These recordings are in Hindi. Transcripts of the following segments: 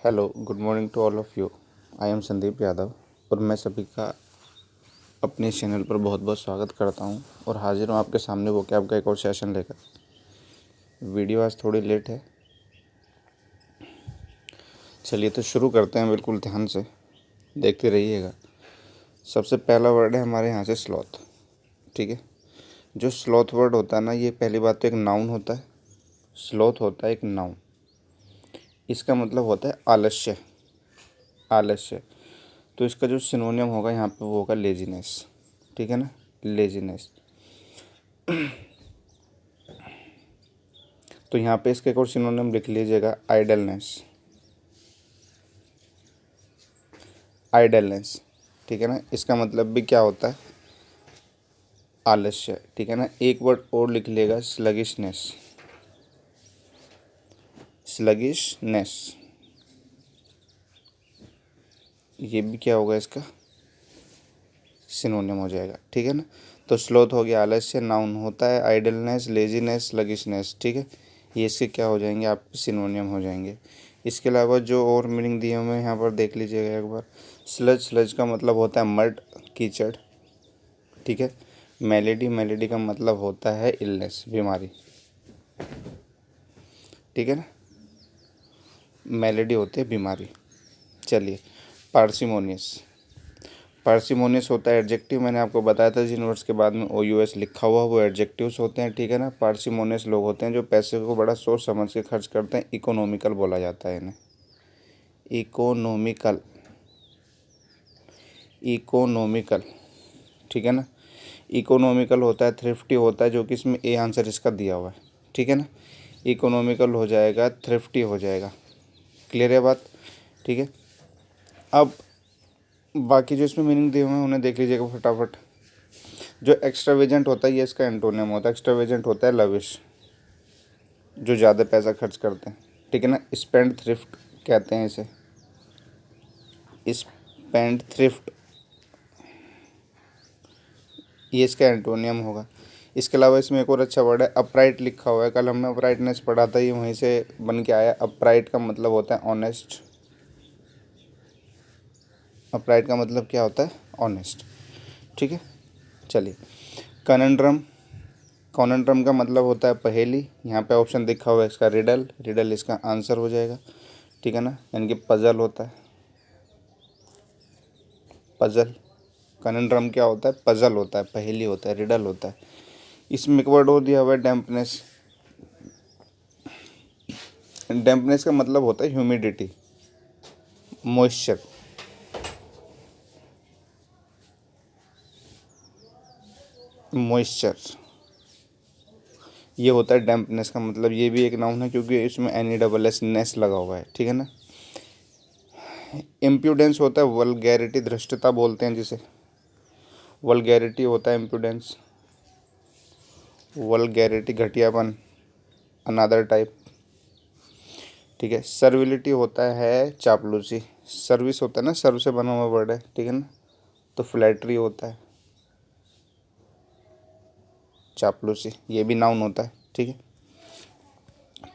Hello, good morning to all of you. I am Sandeep Yadav और मैं सभी का अपने चैनल पर बहुत बहुत स्वागत करता हूं और हाजिर हूं आपके सामने वोकैब का एक और सेशन लेकर। वीडियो आज थोड़ी लेट है, चलिए तो शुरू करते हैं। बिल्कुल ध्यान से देखते रहिएगा। सबसे पहला वर्ड है हमारे यहाँ से स्लॉथ। ठीक है, जो स्लॉथ वर्ड होता है ना, ये पहली बात तो एक नाउन होता है। स्लॉथ होता है एक नाउन। इसका मतलब होता है आलस्य। आलस्य तो इसका जो सिनोनियम होगा यहाँ पे वो होगा लेजीनेस। ठीक है ना, लेजीनेस। तो यहाँ पे इसका एक और सिनोनियम लिख लीजिएगा, आइडलनेस। आइडलनेस, ठीक है ना, इसका मतलब भी क्या होता है? आलस्य। ठीक है ना, एक वर्ड और लिख लेगा, स्लगिशनेस। स्लगिशनेस, ये भी क्या होगा? इसका सिनोनियम हो जाएगा। ठीक है ना, तो स्लोथ हो गया, आलस्य नाउन होता है, आइडलनेस, लेजीनेस, स्लगिशनेस। ठीक है, ये इसके क्या हो जाएंगे? आपके सिनोनियम हो जाएंगे। इसके अलावा जो और मीनिंग दिए हुए हैं यहाँ पर देख लीजिएगा एक बार। स्लज, स्लज का मतलब होता है मड, कीचड़। ठीक है, मेलेडी, मेलेडी का मतलब होता है इलनेस, बीमारी। ठीक है ना, मेलेडी होती है बीमारी। चलिए, पार्सिमोनियस। पार्सिमोनियस होता है एडजेक्टिव। मैंने आपको बताया था जिन वर्ड्स के बाद में ओ यू एस लिखा हुआ वो एडजेक्टिव्स होते हैं। ठीक है ना, पार्सिमोनियस लोग होते हैं जो पैसे को बड़ा सोच समझ के खर्च करते हैं। इकोनॉमिकल बोला जाता है इन्हें, इकोनॉमिकल। इकोनॉमिकल, ठीक है ना, इकोनॉमिकल होता है, थ्रिफ्टी होता है, जो कि इसमें ए आंसर इसका दिया हुआ है। ठीक है ना, इकोनॉमिकल हो जाएगा, थ्रिफ्टी हो जाएगा। क्लियर है बात? ठीक है, अब बाकी जो इसमें मीनिंग दिए हुए हैं उन्हें देख लीजिएगा फटाफट। जो एक्स्ट्रावेजेंट होता है ये इसका एंटोनियम होता है। एक्स्ट्रावेजेंट होता है लविश, जो ज़्यादा पैसा खर्च करते हैं। ठीक है ना, स्पेंड थ्रिफ्ट कहते हैं इसे, स्पेंड थ्रिफ्ट, ये इसका एंटोनियम होगा। इसके अलावा इसमें एक और अच्छा वर्ड है, अपराइट लिखा हुआ है। कल हमने अपराइटनेस पढ़ा था, ये वहीं से बन के आया। अपराइट का मतलब होता है ऑनेस्ट। अपराइट का मतलब क्या होता है? ऑनेस्ट। ठीक है, चलिए। कनंड्रम, कॉनंड्रम का मतलब होता है पहेली। यहाँ पे ऑप्शन दिखा हुआ है इसका रिडल, रिडल इसका आंसर हो जाएगा। ठीक है ना, यानी कि पजल होता है, पजल। कनंड्रम क्या होता है? पजल होता है, पहेली होता है, रिडल होता है। इसमें एक वर्ड और दिया हुआ है, डैम्पनेस। डैम्पनेस का मतलब होता है ह्यूमिडिटी, मॉइस्चर। मॉइस्चर, ये होता है डैम्पनेस का मतलब। ये भी एक नाउन है क्योंकि इसमें NESS नेस लगा हुआ है। ठीक है ना। इम्प्यूडेंस होता है वल्गैरिटी, धृष्टता बोलते हैं जिसे। वल्गैरिटी होता है इम्प्यूडेंस, वल्गैरिटी घटियापन, अनदर टाइप। ठीक है, सर्विलिटी होता है चापलूसी। सर्विस होता है ना, सर्व से बना हुआ वर्ड है। ठीक है ना, तो फ्लैटरी होता है चापलूसी, ये भी नाउन होता है। ठीक है,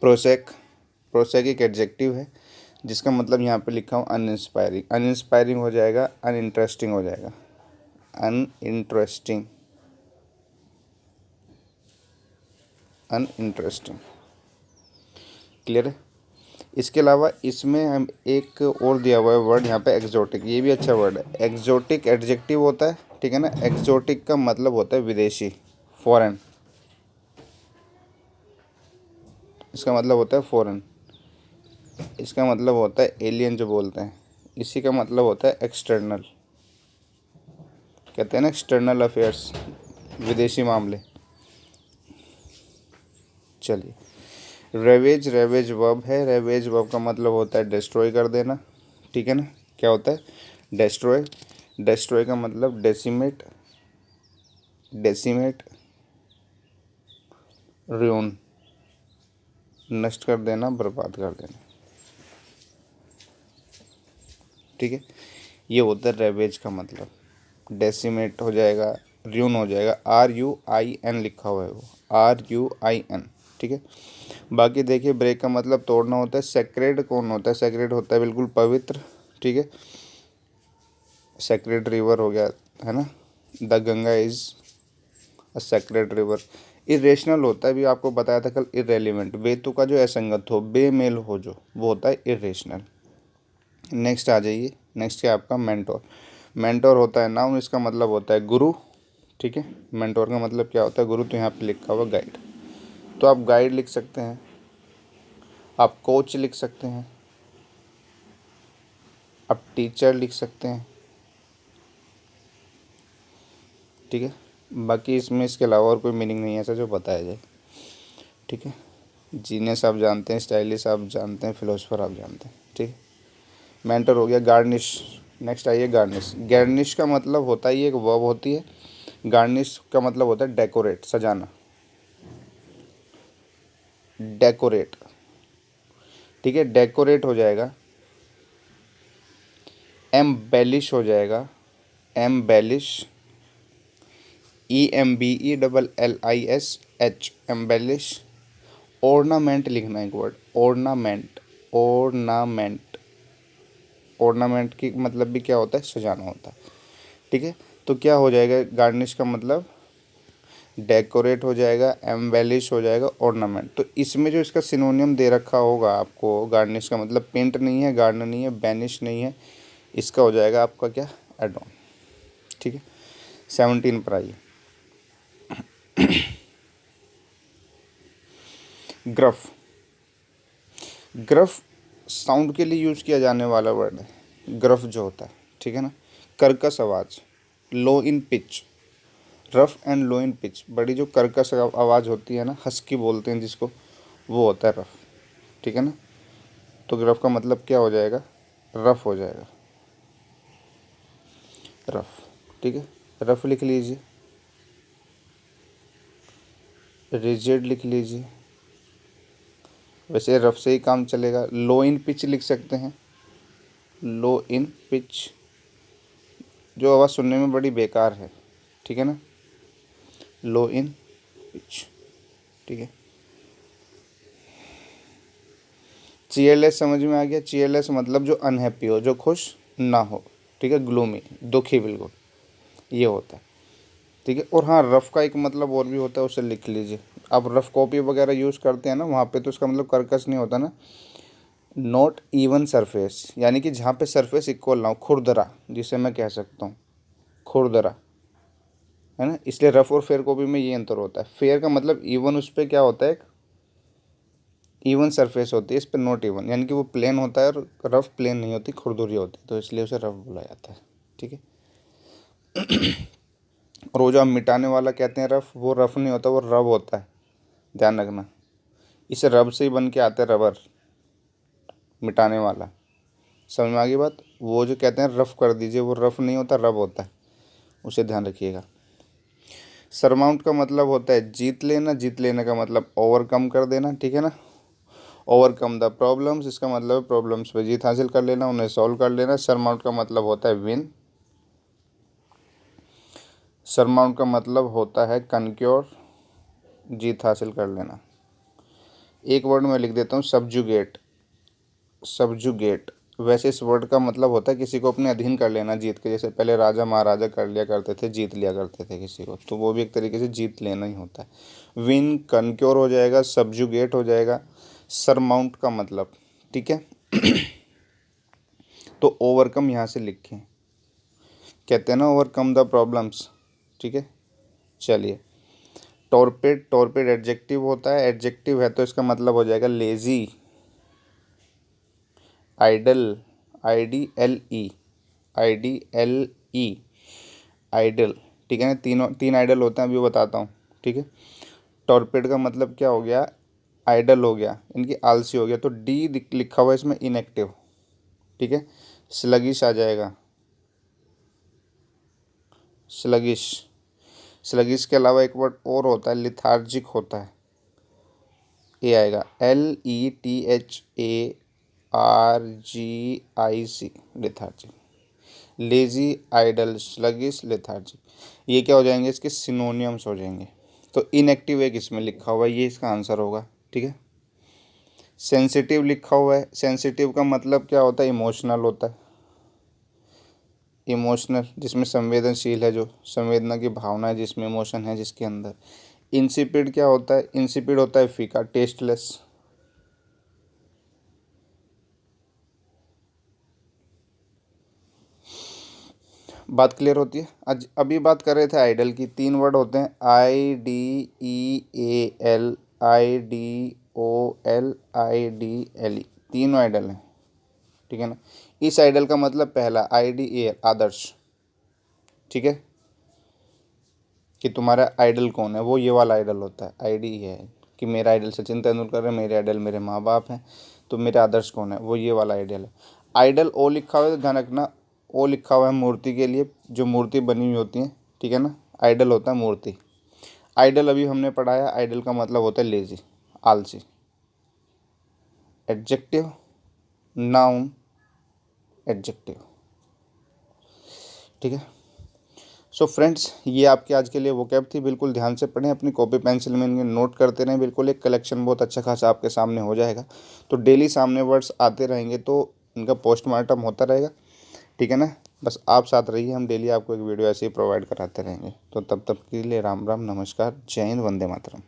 प्रोसेक, प्रोसेक एक एडजेक्टिव है जिसका मतलब यहाँ पे लिखा हूँ अनइंस्पायरिंग। अनइंस्पायरिंग हो जाएगा, अनइंटरेस्टिंग हो जाएगा, अनइंटरेस्टिंग, अनइंटरेस्टिंग। क्लियर है? इसके अलावा इसमें हम एक और दिया हुआ है वर्ड यहाँ पे, एक्जोटिक। ये भी अच्छा वर्ड है, एक्जोटिक एडजेक्टिव होता है। ठीक है ना, एक्जोटिक का मतलब होता है विदेशी, फॉरेन। इसका मतलब होता है फॉरेन। इसका मतलब होता है एलियन जो बोलते हैं। इसी का मतलब होता है एक्सटर्नल, कहते हैं ना एक्सटर्नल अफेयर्स, विदेशी मामले। चलिए, रेवेज, रेवेज वर्ब है। रेवेज वर्ब का मतलब होता है डिस्ट्रॉय कर देना। ठीक है ना, क्या होता है? डिस्ट्रॉय। डिस्ट्रॉय का मतलब डेसिमेट, डेसिमेट, रुइन, नष्ट कर देना, बर्बाद कर देना। ठीक है, ये होता है रेवेज का मतलब। डेसिमेट हो जाएगा, रुइन हो जाएगा, RUIN लिखा हुआ है वो, RUIN। ठीक है, बाकी देखिए ब्रेक का मतलब तोड़ना होता है। सेक्रेड कौन होता है? सेक्रेड होता है बिल्कुल पवित्र, ठीक है। सेक्रेड रिवर हो गया, है ना, the Ganga is a sacred river. Irrational होता है, भी आपको बताया था कल, इरेलीवेंट, बेतुका जो असंगत हो, बेमेल हो जो, वो होता है इरेशनल। नेक्स्ट आ जाइए, नेक्स्ट क्या आपका मेंटोर। मेंटोर होता है नाउन, इसका मतलब होता है गुरु, ठीक है। मेंटोर का मतलब क्या होता है? गुरु। तो यहाँ पे लिखा हुआ गाइड, तो आप गाइड लिख सकते हैं, आप कोच लिख सकते हैं, आप टीचर लिख सकते हैं, ठीक है। बाकी इसमें इसके अलावा और कोई मीनिंग नहीं है ऐसा जो बताया जाए, ठीक है। जीनियस आप जानते हैं, स्टाइलिश आप जानते हैं, फिलोसफर आप जानते हैं, ठीक है। मेंटर हो गया। गार्निश, नेक्स्ट आइए गार्निश। गार्निश का मतलब होता है, ये एक वर्ब होती है। गार्निश का मतलब होता है डेकोरेट, सजाना, डेकोरेट, ठीक है। डेकोरेट हो जाएगा, एम्बेलिश हो जाएगा, एम्बेलिश, EMBELLISH, एम्बेलिश। ऑर्नामेंट लिखना है, एक वर्ड, ऑर्नामेंट, ऑर्नामेंट। ऑर्नामेंट की मतलब भी क्या होता है? सजाना होता है, ठीक है। तो क्या हो जाएगा? गार्निश का मतलब डेकोरेट हो जाएगा, एम्बेलिश हो जाएगा, ऑर्नामेंट। तो इसमें जो इसका सिनोनियम दे रखा होगा आपको, गार्निश का मतलब पेंट नहीं है, गार्डन नहीं है, बैनिश नहीं है, इसका हो जाएगा आपका क्या? एडॉन, ठीक है। 17 पर आइए। ग्रफ। ग्रफ साउंड के लिए यूज़ किया जाने वाला वर्ड है ग्रफ जो होता है, ठीक है ना। कर्कश आवाज़, low in pitch, rough and low in pitch, बड़ी जो कर्कश आवाज़ होती है ना, हस्की बोलते हैं जिसको, वो होता है रफ, ठीक है ना। तो ग्रफ का मतलब क्या हो जाएगा? रफ हो जाएगा, रफ, ठीक है। रफ लिख लीजिए, रिजिड लिख लीजिए, वैसे रफ से ही काम चलेगा। लो इन पिच लिख सकते हैं, लो इन पिच, जो आवाज़ सुनने में बड़ी बेकार है, ठीक है ना, लो इन पिच, ठीक है। चीयरलेस समझ में आ गया? चीयरलेस मतलब जो अनहैप्पी हो, जो खुश ना हो, ठीक है। ग्लूमी, दुखी बिल्कुल, ये होता है, ठीक है। और हाँ, रफ़ का एक मतलब और भी होता है, उसे लिख लीजिए। आप रफ़ कॉपी वगैरह यूज़ करते हैं ना, वहाँ पे तो उसका मतलब कर्कश नहीं होता ना। नॉट इवन सरफेस, यानी कि जहाँ पे सरफेस इक्वल ना हो, खुरदरा जिसे मैं कह सकता हूँ, खुरदरा, है ना। इसलिए रफ़ और फेयर कॉपी में ये अंतर होता है। फेयर का मतलब इवन, उस पर क्या होता है, इवन सरफेस होती है, इस पर नॉट इवन, यानी कि वो प्लेन होता है, और रफ़ प्लेन नहीं होती, खुरदुरी होती है, तो इसलिए उसे रफ़ बोला जाता है, ठीक है। और वो जो हम मिटाने वाला कहते हैं रफ़, वो रफ़ नहीं होता, वो रब होता है, ध्यान रखना। इसे रब से ही बन के आते हैं, रबर, मिटाने वाला। समझ में आ गई बात? वो जो कहते हैं रफ़ कर दीजिए, वो रफ़ नहीं होता, रब होता है, उसे ध्यान रखिएगा। सरमाउंट का मतलब होता है जीत लेना, जीत लेने का मतलब ओवरकम कर देना, ठीक है ना। ओवरकम द प्रॉब्लम्स, इसका मतलब प्रॉब्लम्स पे जीत हासिल कर लेना, उन्हें सॉल्व कर लेना। सरमाउंट का मतलब होता है विन, सरमाउंट का मतलब होता है कनक्योर, जीत हासिल कर लेना। एक वर्ड में लिख देता हूँ, सब्जुगेट, सब्जुगेट। वैसे इस वर्ड का मतलब होता है किसी को अपने अधीन कर लेना जीत के, जैसे पहले राजा महाराजा कर लिया करते थे, जीत लिया करते थे किसी को, तो वो भी एक तरीके से जीत लेना ही होता है। विन, कनक्योर हो जाएगा, सब्जुगेट हो जाएगा, सरमाउंट का मतलब, ठीक है। तो ओवरकम यहाँ से लिखें, कहते हैं ना ओवरकम द प्रॉब्लम्स, ठीक है। चलिए, टॉर्पेड, टॉर्पेड एडजेक्टिव होता है, एडजेक्टिव है तो इसका मतलब हो जाएगा lazy, idle, IDLE, IDLE, idle, ठीक है ना। तीन आइडल होते हैं, अभी बताता हूँ, ठीक है। टॉर्पेड का मतलब क्या हो गया? आइडल हो गया, इनकी आलसी हो गया, तो डी लिखा हुआ है इसमें, इनएक्टिव, ठीक है। स्लगिश आ जाएगा, स्लगिश। स्लगिश के अलावा एक वर्ड और होता है, लिथार्जिक होता है, ये आएगा LETHARGIC, lethargic. Lazy, idle, sluggish, lethargic, ये क्या हो जाएंगे? इसके सिनोनियम्स हो जाएंगे। तो इनएक्टिव एक इसमें लिखा हुआ है, ये इसका आंसर होगा, ठीक है। सेंसिटिव लिखा हुआ है, सेंसिटिव का मतलब क्या होता है? इमोशनल होता है, इमोशनल जिसमें संवेदनशील है, जो संवेदना की भावना है, जिसमें इमोशन है जिसके अंदर। इंसिपिड क्या होता है? इंसिपिड होता है फीका, टेस्टलेस। बात क्लियर होती है? आज अभी बात कर रहे थे आइडल की। 3 वर्ड होते हैं, IDEAL, IDOL, IDLE, तीनों आइडल हैं, ठीक है ना। इस आइडल का मतलब पहला IDEAL, आदर्श, ठीक है, कि तुम्हारा आइडल कौन है, वो ये वाला आइडल होता है। IDEAL कि मेरा आइडल सचिन तेंदुलकर है, मेरे आइडल मेरे माँ बाप हैं, तो मेरे आदर्श कौन है, वो ये वाला आइडल है। आइडल ओ लिखा हुआ है तो ध्यान रखना, ओ लिखा हुआ है मूर्ति के लिए, जो मूर्ति बनी हुई होती है, ठीक है ना। आइडल होता है मूर्ति। आइडल अभी हमने पढ़ाया, आइडल का मतलब होता है लेजी, आलसी। एडजेक्टिव, नाउन, एडजेक्टिव, ठीक है। सो फ्रेंड्स, ये आपके आज के लिए वोकैब थी। बिल्कुल ध्यान से पढ़ें, अपनी कॉपी पेंसिल में इनके नोट करते रहें। बिल्कुल एक कलेक्शन बहुत अच्छा खासा आपके सामने हो जाएगा। तो डेली सामने वर्ड्स आते रहेंगे तो इनका पोस्टमार्टम होता रहेगा, ठीक है ना। बस आप साथ रहिए, हम डेली आपको एक वीडियो ऐसे ही प्रोवाइड कराते रहेंगे। तो तब तक के लिए राम राम, नमस्कार, जय हिंद, वंदे मातरम।